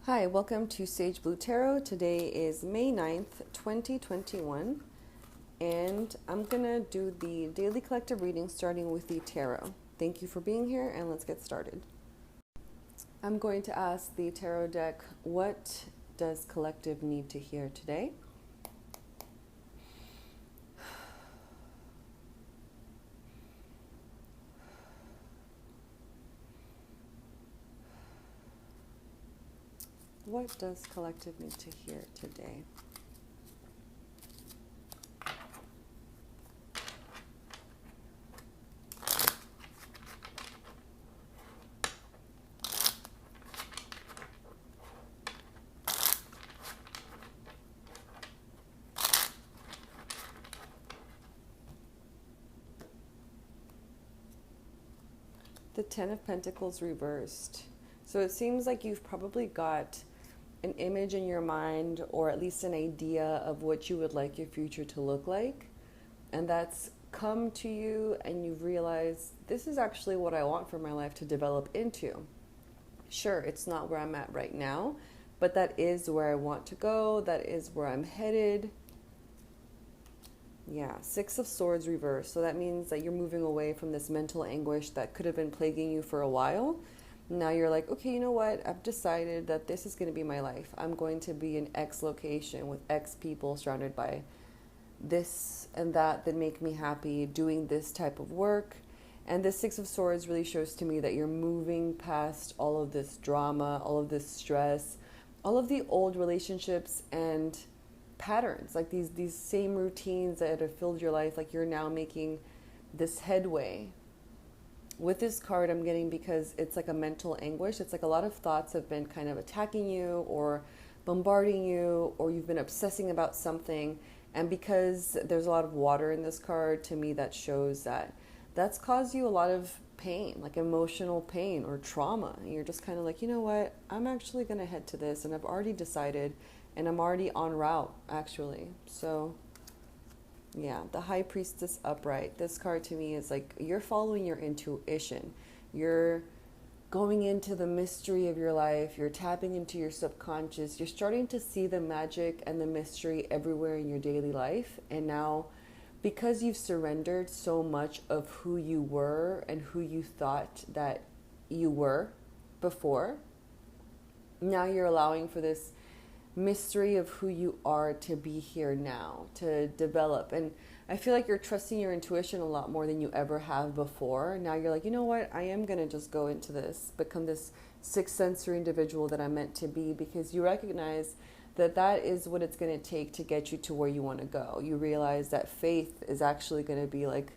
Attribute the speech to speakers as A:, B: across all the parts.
A: Hi, welcome to Sage Blue Tarot. Today is May 9th, 2021, and I'm going to do the daily collective reading starting with the tarot. Thank you for being here, and let's get started. I'm going to ask the tarot deck, what does collective need to hear today? What does collective need to hear today? The Ten of Pentacles reversed. So it seems like you've probably got an image in your mind, or at least an idea of what you would like your future to look like. And that's come to you and you've realized this is actually what I want for my life to develop into. Sure, it's not where I'm at right now, but that is where I want to go. That is where I'm headed. Yeah, Six of Swords reversed. So that means that you're moving away from this mental anguish that could have been plaguing you for a while. Now you're like, okay, you know what? I've decided that this is going to be my life. I'm going to be in X location with X people, surrounded by this and that make me happy, doing this type of work. And this Six of Swords really shows to me that you're moving past all of this drama, all of this stress, all of the old relationships and patterns, like these same routines that have filled your life. Like you're now making this headway. With this card I'm getting, because it's like a mental anguish, it's like a lot of thoughts have been kind of attacking you or bombarding you, or you've been obsessing about something. And because there's a lot of water in this card, to me that shows that that's caused you a lot of pain, like emotional pain or trauma. And you're just kind of like, you know what, I'm actually going to head to this, and I've already decided, and I'm already en route actually. So yeah, the High Priestess upright. This card to me is like you're following your intuition. You're going into the mystery of your life. You're tapping into your subconscious. You're starting to see the magic and the mystery everywhere in your daily life. And now, because you've surrendered so much of who you were and who you thought that you were before, now you're allowing for this mystery of who you are to be here now, to develop. And I feel like you're trusting your intuition a lot more than you ever have before. Now you're like, you know what, I am going to just go into this, become this sixth sensory individual that I'm meant to be, because you recognize that that is what it's going to take to get you to where you want to go. You realize that faith is actually going to be like,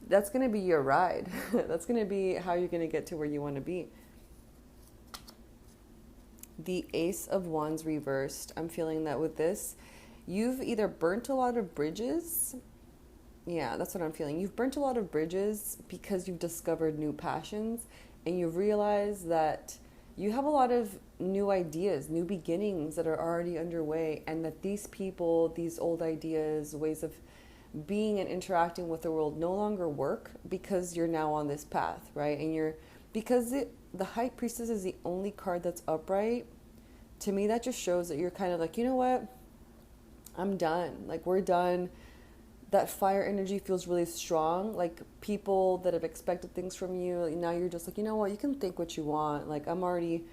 A: that's going to be your ride. That's going to be how you're going to get to where you want to be. The Ace of Wands reversed. I'm feeling that with this, you've either burnt a lot of bridges. Yeah, that's what I'm feeling. You've burnt a lot of bridges because you've discovered new passions, and you've realized that you have a lot of new ideas, new beginnings that are already underway, and that these people, these old ideas, ways of being and interacting with the world no longer work because you're now on this path, right? And the High Priestess is the only card that's upright. To me, that just shows that you're kind of like, you know what? I'm done. Like, we're done. That fire energy feels really strong. Like, people that have expected things from you, now you're just like, you know what? You can think what you want. Like, I'm already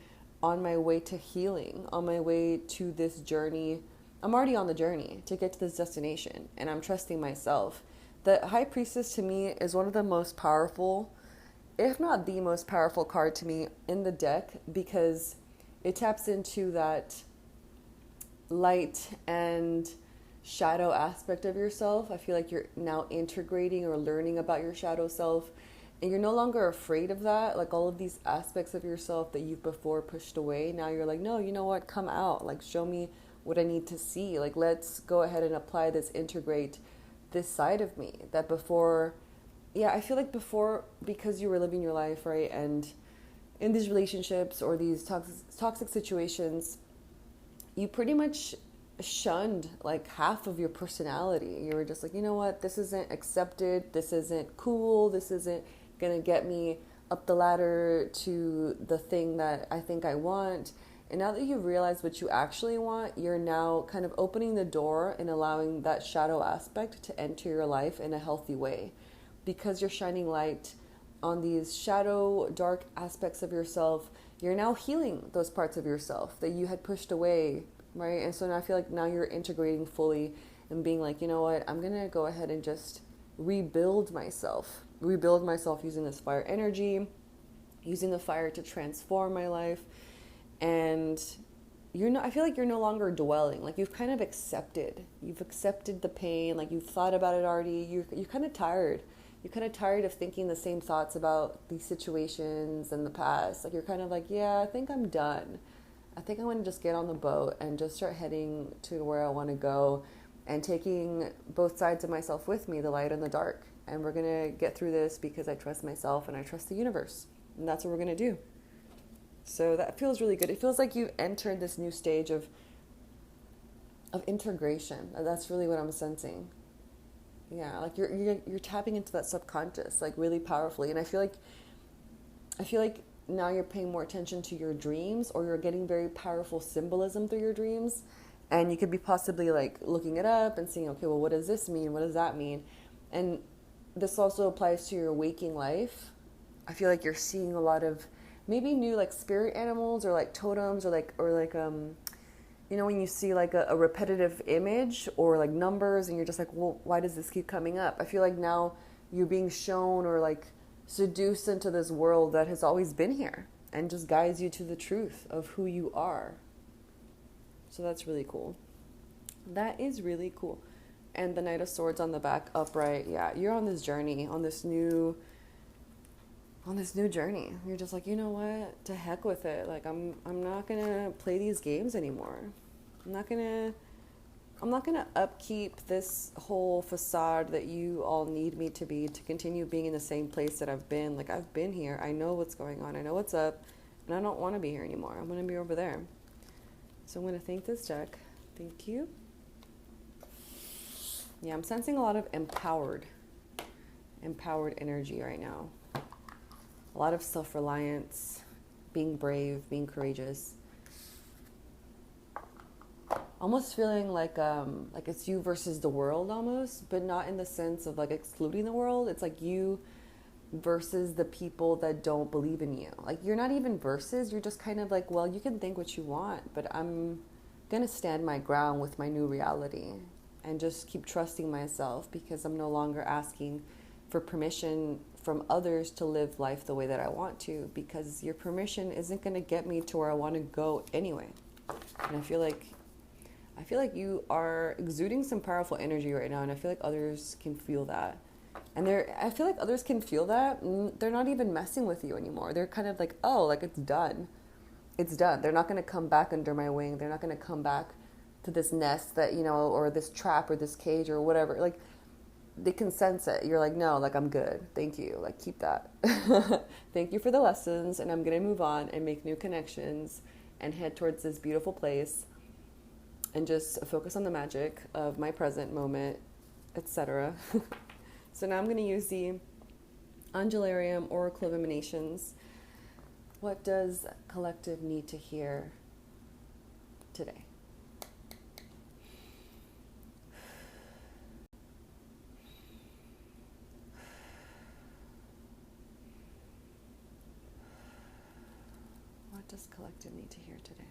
A: on my way to healing, on my way to this journey. I'm already on the journey to get to this destination, and I'm trusting myself. The High Priestess to me is one of the most powerful, if not the most powerful card to me in the deck, because it taps into that light and shadow aspect of yourself. I feel like you're now integrating or learning about your shadow self, and you're no longer afraid of that. Like all of these aspects of yourself that you've before pushed away, now you're like, no, you know what, come out, like show me what I need to see. Like, let's go ahead and apply this, integrate this side of me that before, yeah, I feel like before, because you were living your life, right, and in these relationships or these toxic situations, you pretty much shunned like half of your personality. You were just like, you know what, this isn't accepted, this isn't cool, this isn't gonna get me up the ladder to the thing that I think I want. And now that you've realized what you actually want, you're now kind of opening the door and allowing that shadow aspect to enter your life in a healthy way. Because you're shining light on these shadow, dark aspects of yourself, you're now healing those parts of yourself that you had pushed away, right? And so now I feel like now you're integrating fully and being like, you know what, I'm going to go ahead and just rebuild myself using this fire energy, using the fire to transform my life. And I feel like you're no longer dwelling. Like you've kind of accepted the pain. Like you've thought about it already. You're kind of tired. You're kind of tired of thinking the same thoughts about these situations in the past. Like you're kind of like, yeah, I think I'm done. I think I want to just get on the boat and just start heading to where I want to go and taking both sides of myself with me, the light and the dark. And we're going to get through this because I trust myself and I trust the universe. And that's what we're going to do. So that feels really good. It feels like you've entered this new stage of integration. That's really what I'm sensing. Yeah, like you're tapping into that subconscious like really powerfully. And I feel like now you're paying more attention to your dreams, or you're getting very powerful symbolism through your dreams. And you could be possibly like looking it up and seeing, okay, well, what does this mean? What does that mean? And this also applies to your waking life. I feel like you're seeing a lot of maybe new like spirit animals or like totems or like you know, when you see like a repetitive image or like numbers and you're just like, well, why does this keep coming up? I feel like now you're being shown or like seduced into this world that has always been here and just guides you to the truth of who you are. So that's really cool. That is really cool. And the Knight of Swords on the back upright. Yeah, you're on this journey, on this new journey. You're just like, you know what? To heck with it. Like I'm not gonna play these games anymore. I'm not gonna upkeep this whole facade that you all need me to be to continue being in the same place that I've been. Like I've been here. I know what's going on. I know what's up, and I don't want to be here anymore. I'm gonna be over there. So I'm gonna thank this deck. Thank you. Yeah, I'm sensing a lot of empowered energy right now. A lot of self-reliance, being brave, being courageous. Almost feeling like it's you versus the world almost, but not in the sense of like excluding the world. It's like you versus the people that don't believe in you. Like you're not even versus, you're just kind of like, well, you can think what you want, but I'm going to stand my ground with my new reality and just keep trusting myself because I'm no longer asking for permission from others to live life the way that I want to, because your permission isn't going to get me to where I want to go anyway. And I feel like you are exuding some powerful energy right now, and I feel like others can feel that. And I feel like others can feel that. They're not even messing with you anymore. They're kind of like, oh, like it's done. It's done. They're not going to come back under my wing. They're not going to come back to this nest that, you know, or this trap or this cage or whatever. Like, they can sense it. You're like, no, like I'm good. Thank you. Like, keep that. Thank you for the lessons. And I'm going to move on and make new connections and head towards this beautiful place and just focus on the magic of my present moment, etc. So now I'm going to use the Angelarium Oracle of Emanations. What does collective need to hear today? What does collective need to hear today?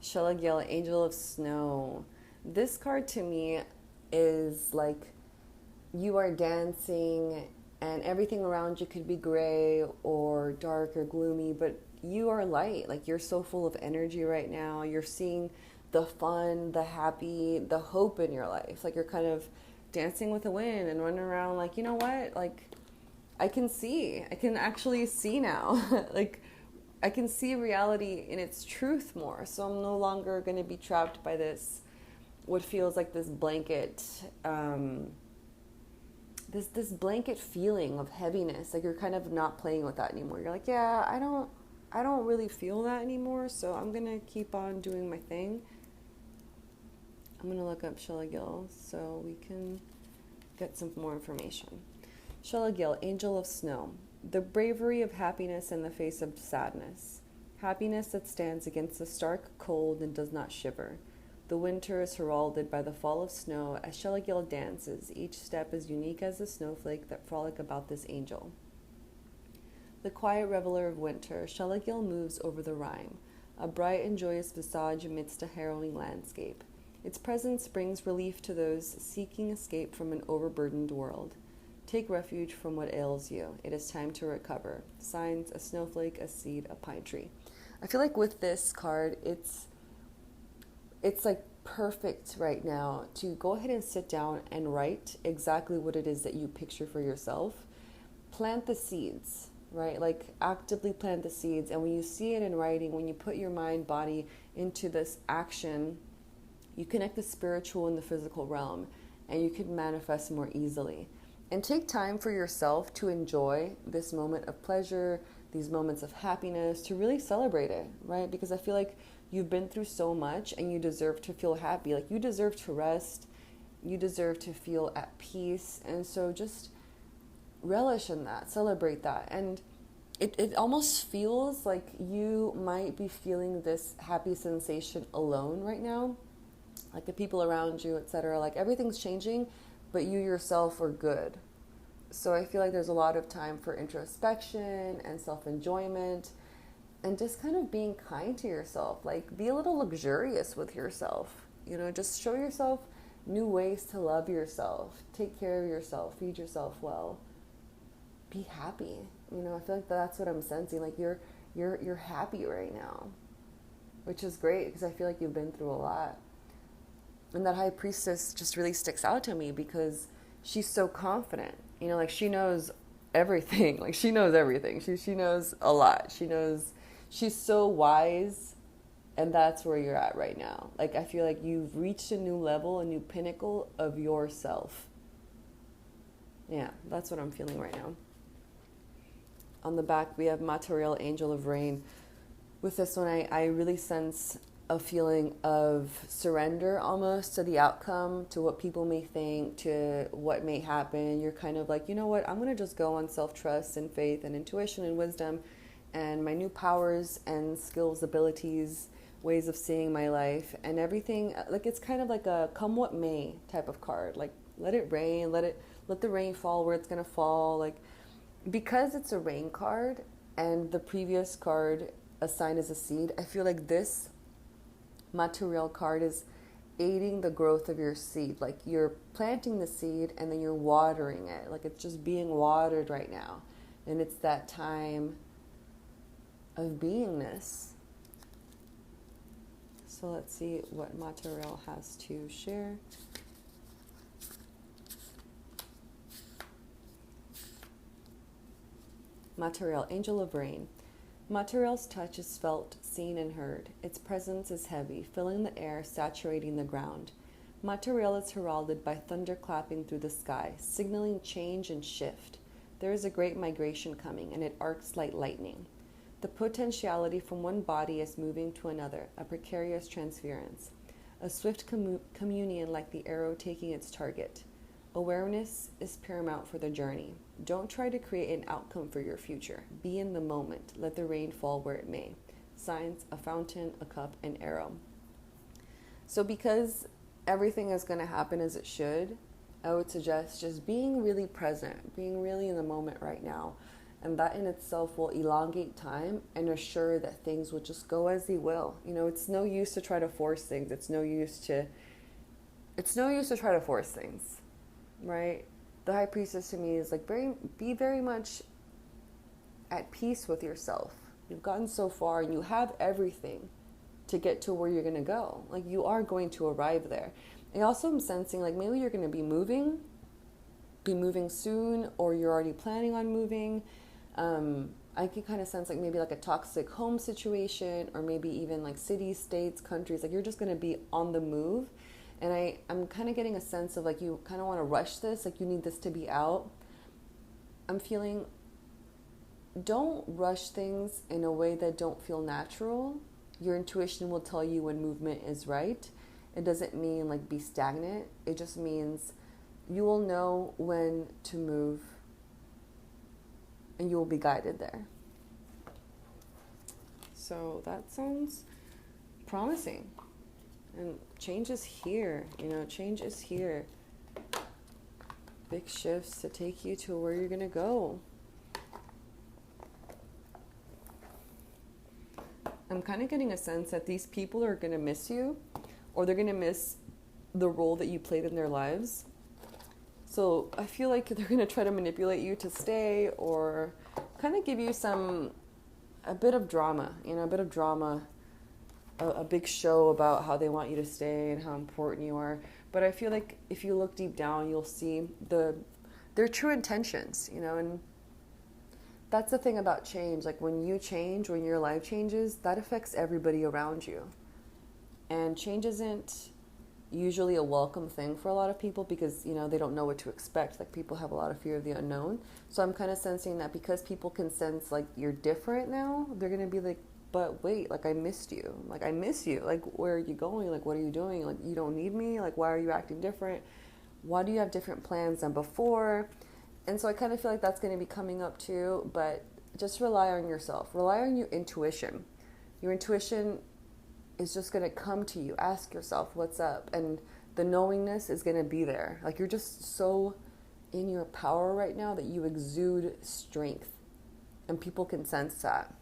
A: Shalagyel, Angel of Snow. This card to me is like you are dancing and everything around you could be gray or dark or gloomy, but you are light. Like you're so full of energy right now. You're seeing the fun, the happy, the hope in your life. Like you're kind of dancing with the wind and running around like, you know what? Like I can actually see now. Like I can see reality in its truth more. So I'm no longer going to be trapped by this, what feels like this blanket, this blanket feeling of heaviness. Like you're kind of not playing with that anymore. You're like, yeah, I don't really feel that anymore. So I'm going to keep on doing my thing. I'm going to look up Shella Gill so we can get some more information. Shella Gill, Angel of Snow. The bravery of happiness in the face of sadness. Happiness that stands against the stark cold and does not shiver. The winter is heralded by the fall of snow as Shella Gill dances, each step as unique as the snowflake that frolic about this angel. The quiet reveler of winter, Shella Gill moves over the rime, a bright and joyous visage amidst a harrowing landscape. Its presence brings relief to those seeking escape from an overburdened world. Take refuge from what ails you. It is time to recover. Signs: a snowflake, a seed, a pine tree. I feel like with this card, it's like perfect right now to go ahead and sit down and write exactly what it is that you picture for yourself. Plant the seeds, right? Like actively plant the seeds. And when you see it in writing, when you put your mind, body into this action, you connect the spiritual and the physical realm, and you can manifest more easily. And take time for yourself to enjoy this moment of pleasure, these moments of happiness, to really celebrate it, right? Because I feel like you've been through so much and you deserve to feel happy. Like you deserve to rest, you deserve to feel at peace. And so just relish in that, celebrate that. And it almost feels like you might be feeling this happy sensation alone right now. Like the people around you, etc. Like everything's changing, but you yourself are good. So I feel like there's a lot of time for introspection and self-enjoyment and just kind of being kind to yourself. Like be a little luxurious with yourself. You know, just show yourself new ways to love yourself. Take care of yourself. Feed yourself well. Be happy. You know, I feel like that's what I'm sensing. Like you're happy right now, which is great because I feel like you've been through a lot. And that high priestess just really sticks out to me because she's so confident. You know, like she knows everything. Like she knows everything. She knows a lot. She's so wise, and that's where you're at right now. Like I feel like you've reached a new level, a new pinnacle of yourself. Yeah, that's what I'm feeling right now. On the back, we have Material, Angel of Rain. With this one, I really sense a feeling of surrender almost to the outcome, to what people may think, to what may happen. You're kind of like, you know what, I'm going to just go on self-trust and faith and intuition and wisdom and my new powers and skills, abilities, ways of seeing my life and everything. Like it's kind of like a come what may type of card. Like let it rain, let the rain fall where it's going to fall. Like because it's a rain card and the previous card, a sign is a seed, I feel like this Material card is aiding the growth of your seed. Like you're planting the seed and then you're watering it. Like it's just being watered right now. And it's that time of beingness. So let's see what Material has to share. Material, Angel of Rain. Material's touch is felt, seen, and heard. Its presence is heavy, filling the air, saturating the ground. Material is heralded by thunder clapping through the sky, signaling change and shift. There is a great migration coming, and it arcs like lightning. The potentiality from one body is moving to another, a precarious transference. A swift communion like the arrow taking its target. Awareness is paramount for the journey. Don't try to create an outcome for your future. Be in the moment. Let the rain fall where it may. Signs: a fountain, a cup, an arrow. So because everything is going to happen as it should, I would suggest just being really present, being really in the moment right now. And that in itself will elongate time and assure that things will just go as they will. You know, it's no use to try to force things. It's no use to try to force things, right? The High Priestess to me is like be very much at peace with yourself. You've gotten so far and you have everything to get to where you're going to go. Like you are going to arrive there. I also am sensing like maybe you're going to be moving soon, or you're already planning on moving. I can kind of sense like maybe like a toxic home situation, or maybe even like cities, states, countries. Like you're just going to be on the move. And I'm kind of getting a sense of like you kind of want to rush this, like you need this to be out. I'm feeling, don't rush things in a way that don't feel natural. Your intuition will tell you when movement is right. It doesn't mean like be stagnant. It just means you will know when to move and you will be guided there. So that sounds promising. And change is here, change is here. Big shifts to take you to where you're going to go. I'm kind of getting a sense that these people are going to miss you, or they're going to miss the role that you played in their lives. So I feel like they're going to try to manipulate you to stay, or kind of give you a bit of drama, a big show about how they want you to stay and how important you are. But I feel like if you look deep down, you'll see their true intentions, and that's the thing about change. Like when you change, when your life changes, that affects everybody around you. And change isn't usually a welcome thing for a lot of people because, they don't know what to expect. Like people have a lot of fear of the unknown. So I'm kind of sensing that because people can sense like you're different now, they're going to be like, but wait, like I missed you. Like I miss you. Like where are you going? Like what are you doing? Like you don't need me? Like why are you acting different? Why do you have different plans than before? And so I kind of feel like that's going to be coming up too, but just rely on yourself. Rely on your intuition. Your intuition is just going to come to you. Ask yourself what's up, and the knowingness is going to be there. Like you're just so in your power right now that you exude strength, and people can sense that.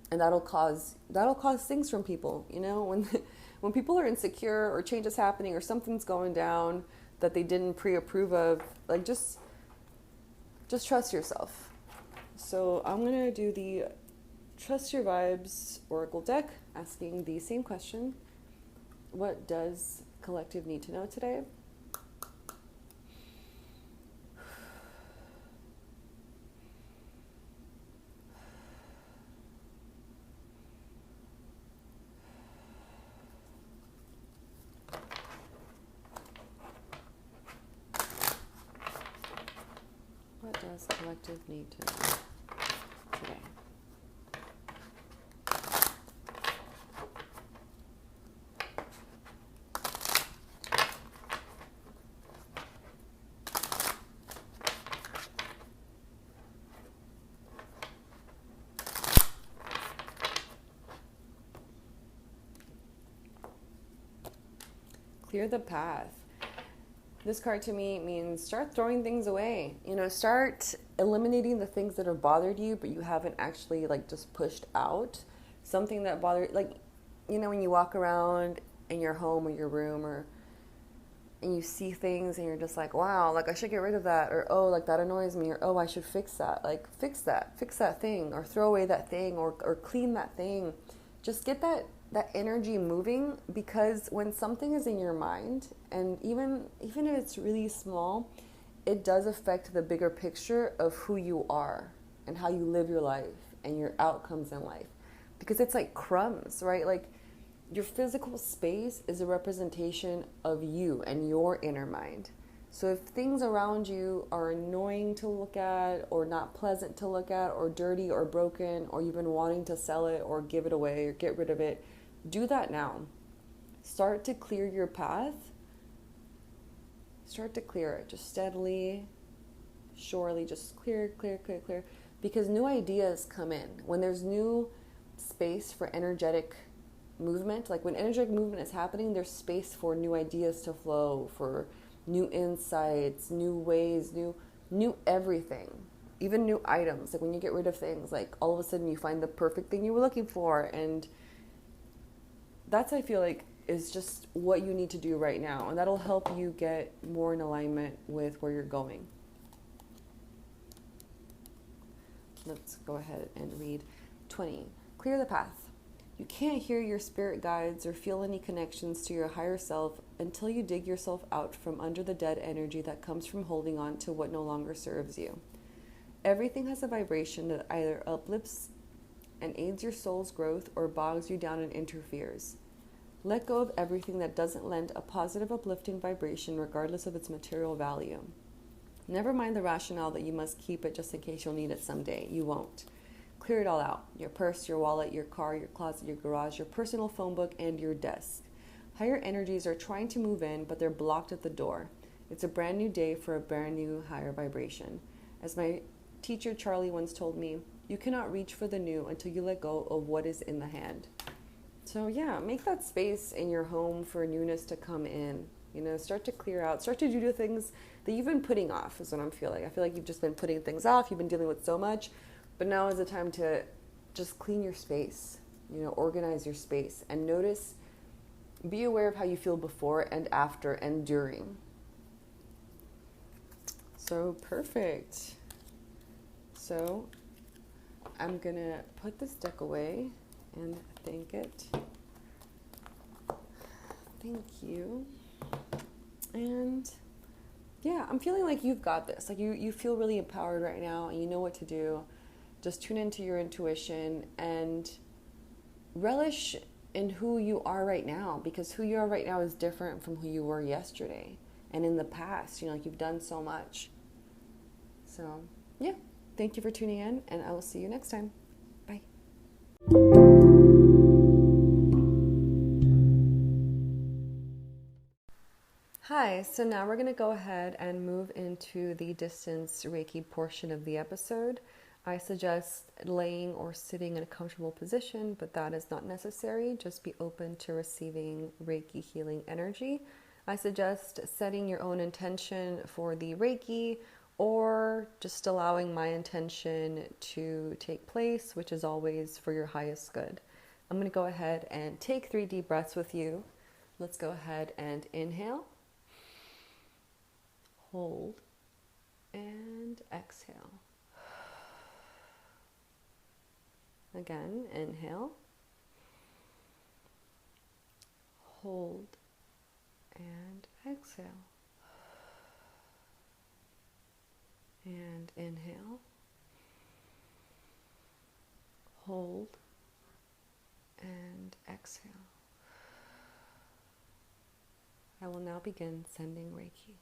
A: And that'll cause things from people, when people are insecure or change is happening or something's going down that they didn't pre-approve of, like just trust yourself. So I'm going to do the Trust Your Vibes Oracle deck, asking the same question. What does collective need to know today? What does collective need to know today? Clear the path. This card to me means start throwing things away. Start eliminating the things that have bothered you, but you haven't actually just pushed out. Something that bothered, when you walk around in your home or your room, and you see things and you're just like, wow, I should get rid of that, or oh, that annoys me, or oh, I should fix that. Fix that thing, or throw away that thing, or clean that thing. Just get that energy moving, because when something is in your mind, and even if it's really small, it does affect the bigger picture of who you are and how you live your life and your outcomes in life. Because it's like crumbs, right? Your physical space is a representation of you and your inner mind. So if things around you are annoying to look at, or not pleasant to look at, or dirty or broken, or you've been wanting to sell it or give it away or get rid of it, do that now. Start to clear your path. Start to clear it, just steadily, surely, just clear. Because new ideas come in. When there's new space for energetic movement, when energetic movement is happening, there's space for new ideas to flow, for new insights, new ways, new everything, even new items. When you get rid of things, all of a sudden you find the perfect thing you were looking for, and that's, I feel is just what you need to do right now, and that'll help you get more in alignment with where you're going. Let's go ahead and read 20. Clear the path. You can't hear your spirit guides or feel any connections to your higher self until you dig yourself out from under the dead energy that comes from holding on to what no longer serves you. Everything has a vibration that either uplifts and aids your soul's growth or bogs you down and interferes. Let go of everything that doesn't lend a positive, uplifting vibration regardless of its material value. Never mind the rationale that you must keep it just in case you'll need it someday. You won't. Clear it all out. Your purse, your wallet, your car, your closet, your garage, your personal phone book, and your desk. Higher energies are trying to move in, but they're blocked at the door. It's a brand new day for a brand new higher vibration. As my teacher Charlie once told me, you cannot reach for the new until you let go of what is in the hand. So yeah, make that space in your home for newness to come in. Start to clear out, start to do the things that you've been putting off is what I'm feeling. I feel like you've just been putting things off. You've been dealing with so much, but now is the time to just clean your space, organize your space and notice, be aware of how you feel before and after and during. So perfect. So I'm gonna put this deck away and thank it. Thank you. And yeah, I'm feeling like you've got this. Like you feel really empowered right now and you know what to do. Just tune into your intuition and relish in who you are right now, because who you are right now is different from who you were yesterday and in the past. Like you've done so much. So yeah, thank you for tuning in and I will see you next time. Bye. Hi, so now we're going to go ahead and move into the distance Reiki portion of the episode. I suggest laying or sitting in a comfortable position, but that is not necessary. Just be open to receiving Reiki healing energy. I suggest setting your own intention for the Reiki or just allowing my intention to take place, which is always for your highest good. I'm going to go ahead and take 3 deep breaths with you. Let's go ahead and inhale. Hold and exhale. Again, inhale. Hold and exhale. And inhale. Hold and exhale. I will now begin sending Reiki.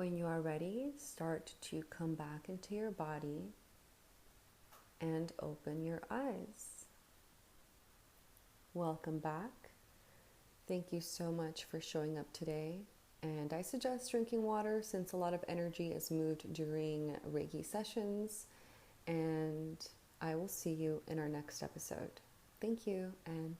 A: when you are ready, start to come back into your body and open your eyes. Welcome back. Thank you so much for showing up today. And I suggest drinking water since a lot of energy is moved during Reiki sessions. And I will see you in our next episode. Thank you, and